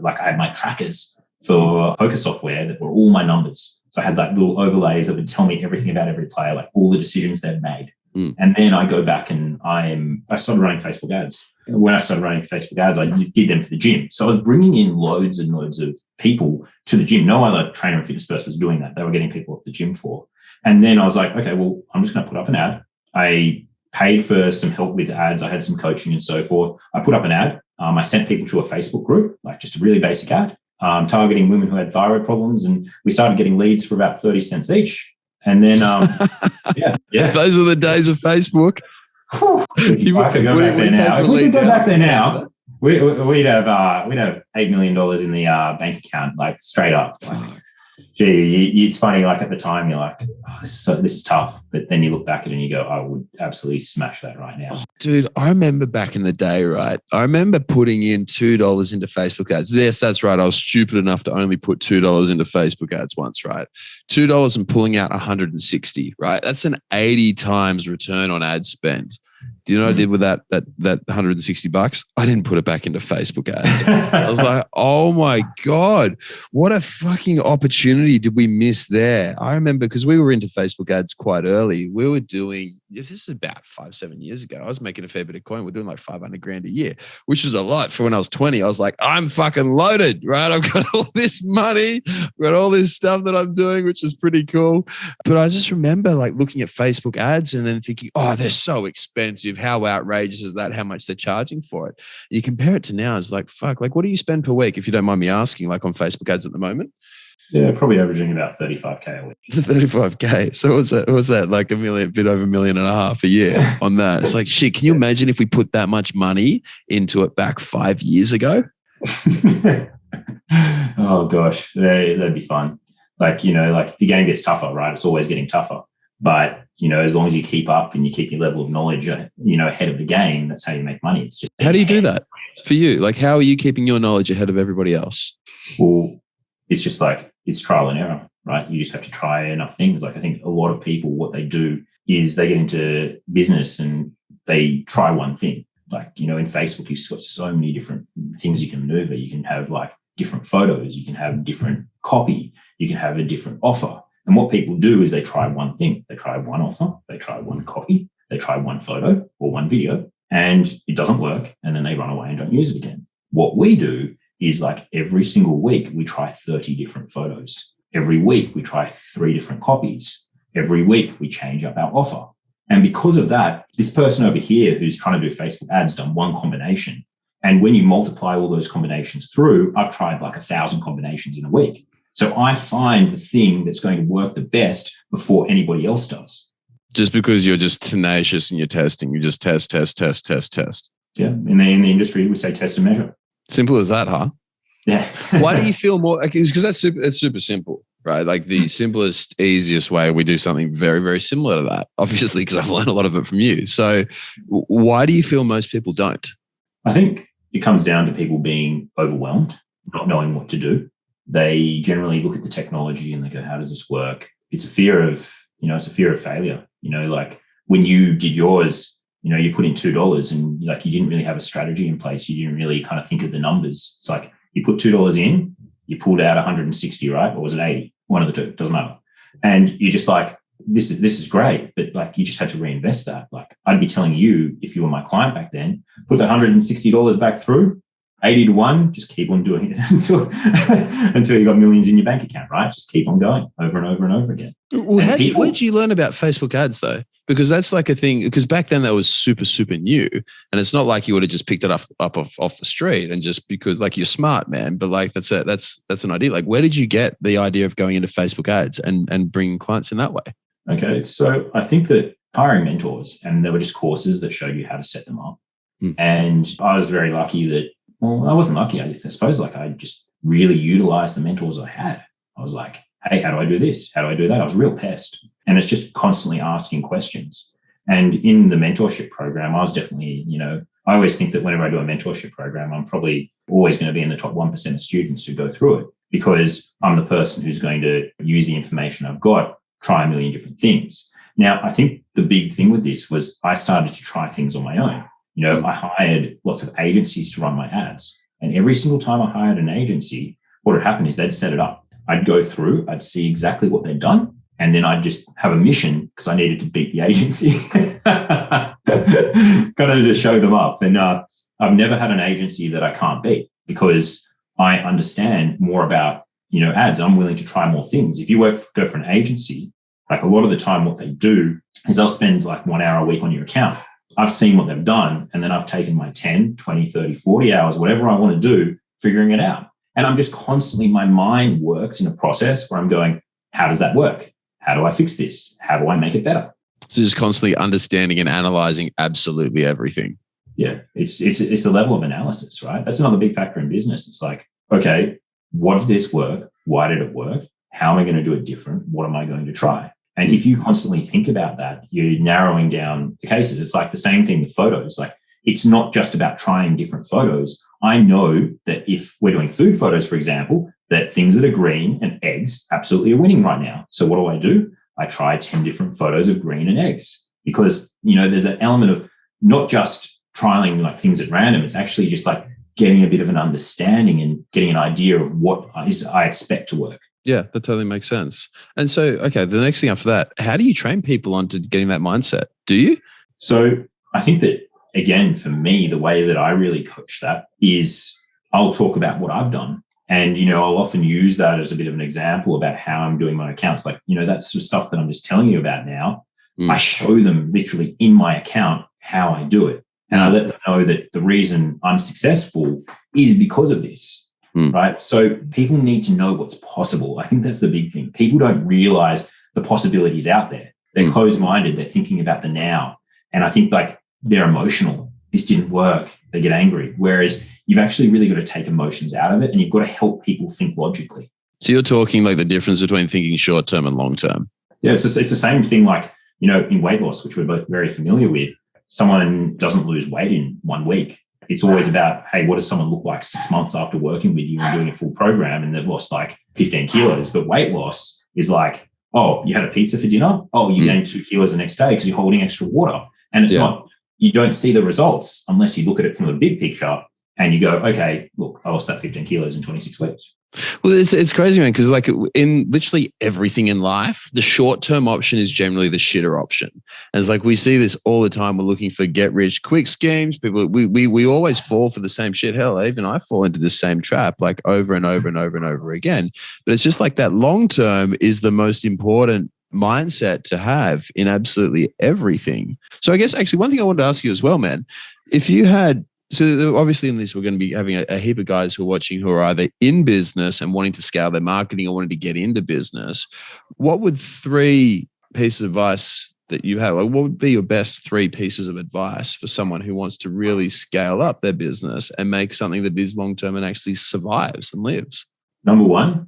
Speaker 2: I had my trackers for poker software that were all my numbers. So I had like little overlays that would tell me everything about every player, like all the decisions they've made. And then I go back and I started running Facebook ads. When I started running Facebook ads, I did them for the gym. So I was bringing in loads and loads of people to the gym. No other trainer and fitness person was doing that. They were getting people off the gym floor. And then I was like, okay, well, I'm just going to put up an ad. I paid for some help with ads. I had some coaching and so forth. I put up an ad. I sent people to a Facebook group, like just a really basic ad, targeting women who had thyroid problems. And we started getting leads for about 30 cents each. And then, yeah.
Speaker 3: Those were the days of Facebook.
Speaker 2: I could go back there now. If we could go back there now, we'd have $8 million in the bank account, like straight up. Like, gee, it's funny. Like at the time, you're like, oh, this is tough. But then you look back at it and you go, I would absolutely smash that right now.
Speaker 3: Dude, I remember back in the day, right? I remember putting in $2 into Facebook ads. Yes, that's right. I was stupid enough to only put $2 into Facebook ads once, right? $2 and pulling out 160, right? That's an 80 times return on ad spend. Do you know what I did with that $160? I didn't put it back into Facebook ads. I was like, oh my God, what a fucking opportunity did we miss there? I remember because we were into Facebook ads quite early. We were doing, this is about 5-7 years ago. I was making a fair bit of coin. We're doing like 500 grand a year, which was a lot for when I was 20. I was like, I'm fucking loaded, right? I've got all this money, I've got all this stuff that I'm doing, which is pretty cool. But I just remember like looking at Facebook ads and then thinking, oh, they're so expensive. How outrageous is that? How much they're charging for it? You compare it to now, it's like, fuck, like what do you spend per week, if you don't mind me asking, like on Facebook ads at the moment?
Speaker 2: Yeah, probably averaging about 35K a week.
Speaker 3: 35K. So was that like a bit over $1.5 million a year on that? It's like, shit, can you imagine if we put that much money into it back 5 years ago?
Speaker 2: Oh gosh, that'd be fun. Like, like the game gets tougher, right? It's always getting tougher. But, as long as you keep up and you keep your level of knowledge, ahead of the game, that's how you make money. It's just
Speaker 3: how do you do that for you? Like, how are you keeping your knowledge ahead of everybody else?
Speaker 2: Well, it's just like, it's trial and error, right? You just have to try enough things. Like I think a lot of people, what they do is they get into business and they try one thing. Like, in Facebook, you've got so many different things you can maneuver. You can have like different photos, you can have different copy, you can have a different offer. And what people do is they try one thing. They try one offer, they try one copy, they try one photo or one video, and it doesn't work. And then they run away and don't use it again. What we do is like every single week, we try 30 different photos. Every week, we try 3 different copies. Every week, we change up our offer. And because of that, this person over here who's trying to do Facebook ads done one combination. And when you multiply all those combinations through, I've tried like 1,000 combinations in a week. So I find the thing that's going to work the best before anybody else does.
Speaker 3: Just because you're just tenacious and you're testing, you just test.
Speaker 2: Yeah. In the industry, we say test and measure.
Speaker 3: Simple as that, huh?
Speaker 2: Yeah.
Speaker 3: Why do you feel more? Because it's super simple, right? Like the simplest, easiest way, we do something very, very similar to that, obviously, because I've learned a lot of it from you. So why do you feel most people don't?
Speaker 2: I think it comes down to people being overwhelmed, not knowing what to do. They generally look at the technology and they go, how does this work? It's a fear of, it's a fear of failure. Like when you did yours, you put in $2 and like you didn't really have a strategy in place. You didn't really kind of think of the numbers. It's like you put $2 in, you pulled out 160, right? Or was it 80? One of the two, doesn't matter. And you're just like, this is great, but like you just had to reinvest that. Like I'd be telling you, if you were my client back then, put the $160 back through 80 to 1, just keep on doing it until you got millions in your bank account, right? Just keep on going over and over and over again.
Speaker 3: Well, where did you learn about Facebook ads though? Because that's like a thing, because back then that was super, super new. And it's not like you would have just picked it off the street and just because like you're smart, man. But like that's an idea. Like where did you get the idea of going into Facebook ads and bringing clients in that way?
Speaker 2: Okay. So I think that hiring mentors, and there were just courses that showed you how to set them up. And I was very lucky that, well, I wasn't lucky. I suppose like I just really utilized the mentors I had. I was like, hey, how do I do this? How do I do that? I was a real pest. And it's just constantly asking questions. And in the mentorship program, I was definitely, I always think that whenever I do a mentorship program, I'm probably always going to be in the top 1% of students who go through it because I'm the person who's going to use the information I've got, try a million different things. Now, I think the big thing with this was I started to try things on my own. I hired lots of agencies to run my ads. And every single time I hired an agency, what would happen is they'd set it up. I'd go through, I'd see exactly what they'd done. And then I'd just have a mission because I needed to beat the agency. Got to show them up. And I've never had an agency that I can't beat because I understand more about, ads. I'm willing to try more things. If you go for an agency, like a lot of the time what they do is they'll spend like 1 hour a week on your account. I've seen what they've done, and then I've taken my 10, 20, 30, 40 hours, whatever I want to do, figuring it out. And I'm just constantly, my mind works in a process where I'm going, how does that work? How do I fix this? How do I make it better?
Speaker 3: So just constantly understanding and analyzing absolutely everything.
Speaker 2: Yeah, it's the level of analysis, right? That's another big factor in business. It's like, okay, what did this work? Why did it work? How am I going to do it different? What am I going to try? And if you constantly think about that, you're narrowing down the cases. It's like the same thing with photos. Like it's not just about trying different photos. I know that if we're doing food photos, for example, that things that are green and eggs absolutely are winning right now. So what do? I try 10 different photos of green and eggs because, there's that element of not just trialing like things at random. It's actually just like getting a bit of an understanding and getting an idea of what I expect to work.
Speaker 3: Yeah, that totally makes sense. And so, okay, the next thing after that, how do you train people onto getting that mindset? Do you?
Speaker 2: So I think that, again, for me, the way that I really coach that is I'll talk about what I've done. And, I'll often use that as a bit of an example about how I'm doing my accounts. Like, that sort of stuff that I'm just telling you about now, I show them literally in my account how I do it. And I let them know that the reason I'm successful is because of this. Right. So people need to know what's possible. I think that's the big thing. People don't realize the possibilities out there. They're closed-minded. They're thinking about the now. And I think like they're emotional. This didn't work. They get angry. Whereas you've actually really got to take emotions out of it and you've got to help people think logically.
Speaker 3: So you're talking like the difference between thinking short-term and long-term.
Speaker 2: Yeah, it's the same thing like, in weight loss, which we're both very familiar with. Someone doesn't lose weight in 1 week. It's always about, hey, what does someone look like 6 months after working with you and doing a full program and they've lost like 15 kilos. But weight loss is like, oh, you had a pizza for dinner? Oh, you gained 2 kilos the next day because you're holding extra water. And it's not, you don't see the results unless you look at it from the big picture and you go, okay, look, I lost that 15 kilos in 26 weeks.
Speaker 3: Well, it's crazy, man, because like in literally everything in life, the short-term option is generally the shitter option. And it's like we see this all the time. We're looking for get-rich-quick schemes. People, we always fall for the same shit. Hell, even I fall into the same trap like over and over and over and over again. But it's just like that long-term is the most important mindset to have in absolutely everything. So I guess actually one thing I wanted to ask you as well, man, if you had, so obviously in this, we're going to be having a heap of guys who are watching who are either in business and wanting to scale their marketing or wanting to get into business. What would 3 pieces of advice that you have, like what would be your best 3 pieces of advice for someone who wants to really scale up their business and make something that is long-term and actually survives and lives?
Speaker 2: Number 1,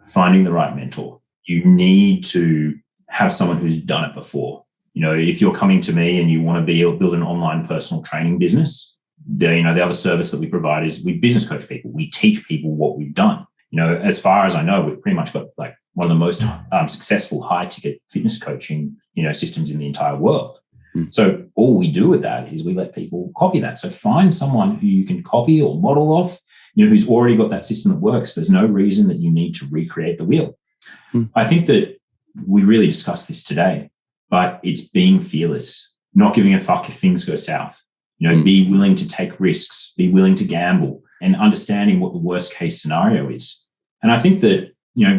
Speaker 2: finding the right mentor. You need to have someone who's done it before. If you're coming to me and you want to build an online personal training business, the other service that we provide is we business coach people. We teach people what we've done. As far as I know, we've pretty much got like one of the most successful high ticket fitness coaching, systems in the entire world. So all we do with that is we let people copy that. So find someone who you can copy or model off, who's already got that system that works. There's no reason that you need to recreate the wheel. I think that we really discussed this today, but it's being fearless, not giving a fuck if things go south. Be willing to take risks, be willing to gamble. and understanding what the worst case scenario is. And I think that,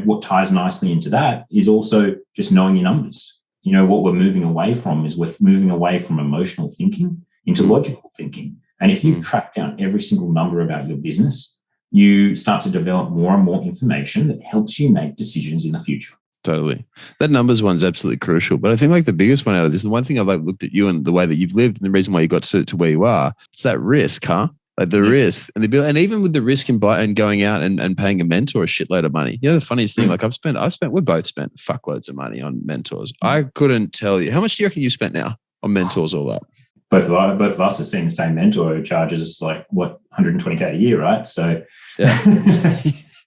Speaker 2: what ties nicely into that is also just knowing your numbers. What we're moving away from is we're moving away from emotional thinking into logical thinking. And if you've tracked down every single number about your business, you start to develop more and more information that helps you make decisions in the future.
Speaker 3: Totally. That numbers one's absolutely crucial. But I think like the biggest one out of this, and one thing I've like looked at you and the way that you've lived and the reason why you got to where you are, it's that risk, huh? Like the risk and and even with the risk in going out and paying a mentor a shitload of money. The funniest thing, like we both spent fuckloads of money on mentors. I couldn't tell you. How much do you reckon you spent now on mentors all up?
Speaker 2: Both of us are seeing the same mentor who charges us like 120K a year, right? So
Speaker 3: yeah.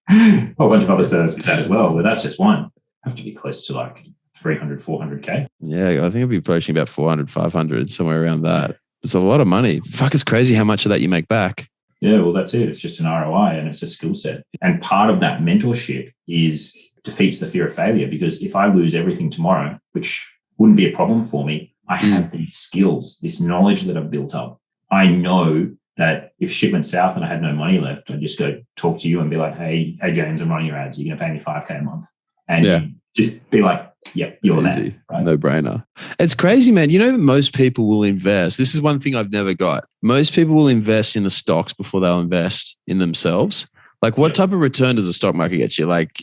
Speaker 2: A whole bunch of other services with that as well, but that's just one. Have to be close to like 300, 400K.
Speaker 3: Yeah, I think it'll be approaching about 400, 500, somewhere around that. It's a lot of money. Fuck, it's crazy how much of that you make back.
Speaker 2: Yeah, well, that's it. It's just an ROI and it's a skill set. And part of that mentorship defeats the fear of failure, because if I lose everything tomorrow, which wouldn't be a problem for me, I have these skills, this knowledge that I've built up. I know that if shit went south and I had no money left, I'd just go talk to you and be like, hey, James, I'm running your ads. You're going to pay me $5K a month. And just be like, yep, you're that. Right?
Speaker 3: No brainer. It's crazy, man. Most people will invest. This is one thing I've never got. Most people will invest in the stocks before they'll invest in themselves. Like what type of return does the stock market get you? Like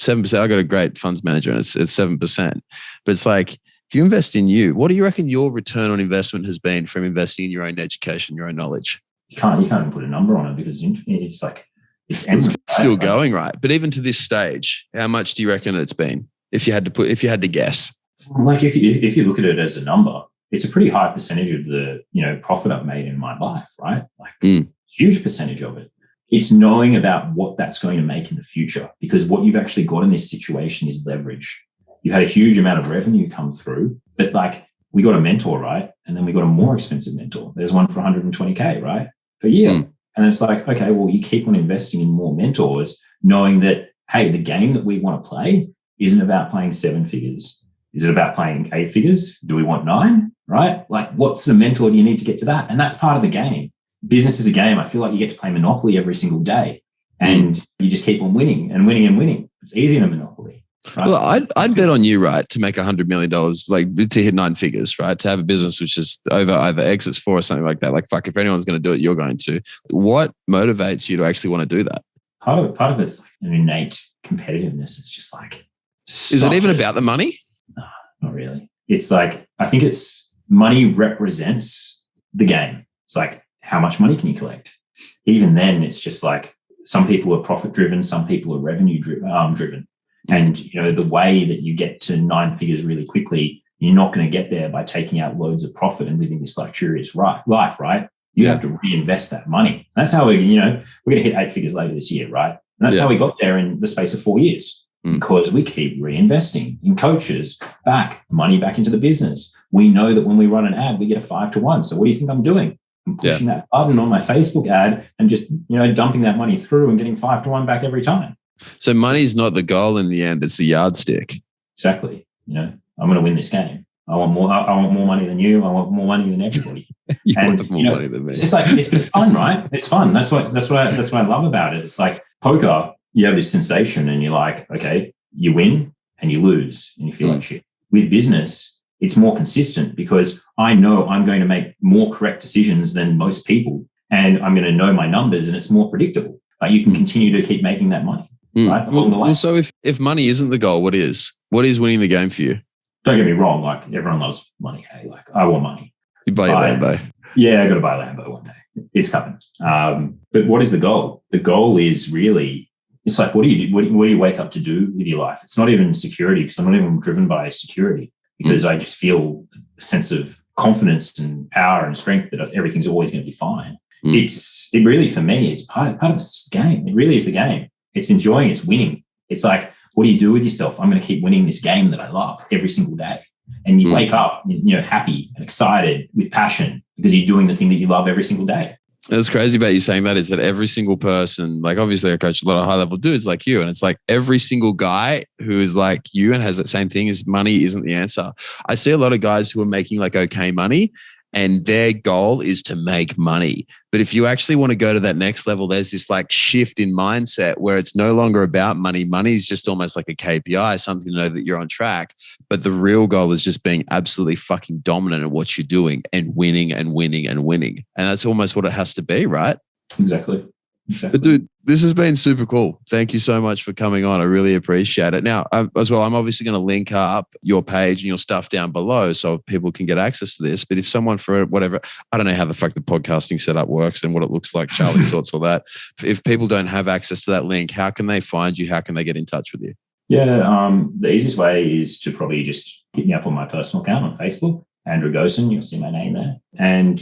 Speaker 3: 7%. I got a great funds manager and it's 7%. But it's like, if you invest in you, what do you reckon your return on investment has been from investing in your own education, your own knowledge?
Speaker 2: You can't even put a number on it because it's like, it's endless.
Speaker 3: It's still going, right? But even to this stage, how much do you reckon it's been? If you had to guess,
Speaker 2: like if you look at it as a number, it's a pretty high percentage of the profit I've made in my life, right? Like huge percentage of it. It's knowing about what that's going to make in the future, because what you've actually got in this situation is leverage. You've had a huge amount of revenue come through, but like we got a mentor, right? And then we got a more expensive mentor. There's one for 120K, right? Per year. And it's like, okay, well, you keep on investing in more mentors, knowing that, hey, the game that we want to play isn't about playing 7 figures. Is it about playing 8 figures? Do we want 9? Right? Like, what's the mentor do you need to get to that? And that's part of the game. Business is a game. I feel like you get to play Monopoly every single day, and you just keep on winning and winning and winning. It's easy in a Monopoly. Right?
Speaker 3: Well, I'd bet on you, right, to make $100 million, like to hit 9 figures, right? To have a business which is over either exits 4 or something like that. Like, fuck, if anyone's going to do it, you're going to. What motivates you to actually want to do that?
Speaker 2: Part of it's like an innate competitiveness. It's just like,
Speaker 3: is it even about the money?
Speaker 2: No, not really. It's like, I think it's money represents the game. It's like, how much money can you collect? Even then, it's just like, some people are profit driven, some people are revenue driven. And, the way that you get to 9 figures really quickly, you're not going to get there by taking out loads of profit and living this luxurious life, right? You have to reinvest that money. That's how we're going to hit 8 figures later this year, right? And that's how we got there in the space of 4 years, because we keep reinvesting in coaches, money back into the business. We know that when we run an ad, we get a 5-to-1. So what do you think I'm doing? I'm pushing that button on my Facebook ad and just, dumping that money through and getting 5-to-1 back every time.
Speaker 3: So money's not the goal in the end; it's the yardstick.
Speaker 2: Exactly. I'm going to win this game. I want more money than you. I want more money than everybody.
Speaker 3: Want more money than me.
Speaker 2: It's just like it's fun, right? It's fun. That's what I love about it. It's like poker. You have this sensation, and you're like, okay, you win and you lose, and you feel like shit. With business, it's more consistent because I know I'm going to make more correct decisions than most people, and I'm going to know my numbers, and it's more predictable. Like you can continue to keep making that money. Right, along the way.
Speaker 3: Well, so if money isn't the goal, what is? What is winning the game for you?
Speaker 2: Don't get me wrong. Like everyone loves money. Hey, like I want money.
Speaker 3: You buy your Lambo.
Speaker 2: Yeah, I got to buy a Lambo one day. It's coming. But what is the goal? The goal is really, it's like, what do you do? What do you wake up to do with your life? It's not even security, because I'm not even driven by security, because I just feel a sense of confidence and power and strength that everything's always going to be fine. It really, for me, it's part of this game. It really is the game. It's enjoying, it's winning. It's like, what do you do with yourself? I'm going to keep winning this game that I love every single day. And you wake up, happy and excited with passion because you're doing the thing that you love every single day.
Speaker 3: What's crazy about you saying that is that every single person, like obviously I coach a lot of high level dudes like you, and it's like every single guy who is like you and has that same thing is money isn't the answer. I see a lot of guys who are making like okay money, and their goal is to make money. But if you actually want to go to that next level, there's this like shift in mindset where it's no longer about money. Money is just almost like a KPI, something to know that you're on track. But the real goal is just being absolutely fucking dominant at what you're doing and winning and winning and winning. And that's almost what it has to be, right?
Speaker 2: Exactly.
Speaker 3: But dude, this has been super cool. Thank you so much for coming on. I really appreciate it. Now, as well, I'm obviously going to link up your page and your stuff down below so people can get access to this. But if someone for whatever, I don't know how the fuck the podcasting setup works and what it looks like, Charlie sorts all that. If people don't have access to that link, how can they find you? How can they get in touch with you?
Speaker 2: Yeah, the easiest way is to probably just hit me up on my personal account on Facebook, Andrew Gaussen. You'll see my name there. And,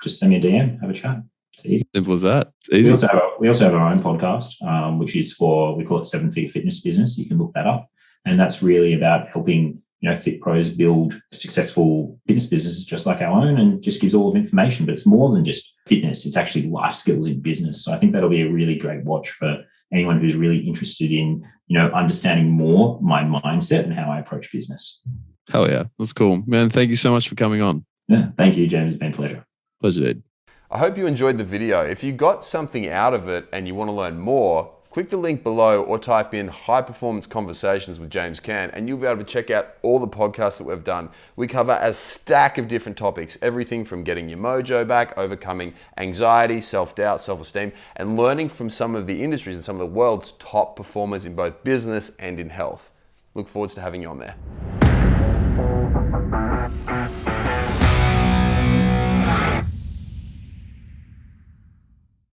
Speaker 2: just send me a DM, have a chat. It's easy.
Speaker 3: Simple as that. It's easy.
Speaker 2: We also have our own podcast, which is we call it 7-Figure Fitness Business. You can look that up. And that's really about helping, fit pros build successful fitness businesses just like our own, and just gives all of information. But it's more than just fitness. It's actually life skills in business. So I think that'll be a really great watch for anyone who's really interested in, understanding more my mindset and how I approach business.
Speaker 3: Hell yeah. That's cool. Man, thank you so much for coming on.
Speaker 2: Yeah, thank you, James. It's been a pleasure.
Speaker 3: Pleasure, dude.
Speaker 1: I hope you enjoyed the video. If you got something out of it and you want to learn more, click the link below or type in High Performance Conversations with James Cant, and you'll be able to check out all the podcasts that we've done. We cover a stack of different topics, everything from getting your mojo back, overcoming anxiety, self-doubt, self-esteem, and learning from some of the industries and some of the world's top performers in both business and in health. Look forward to having you on there.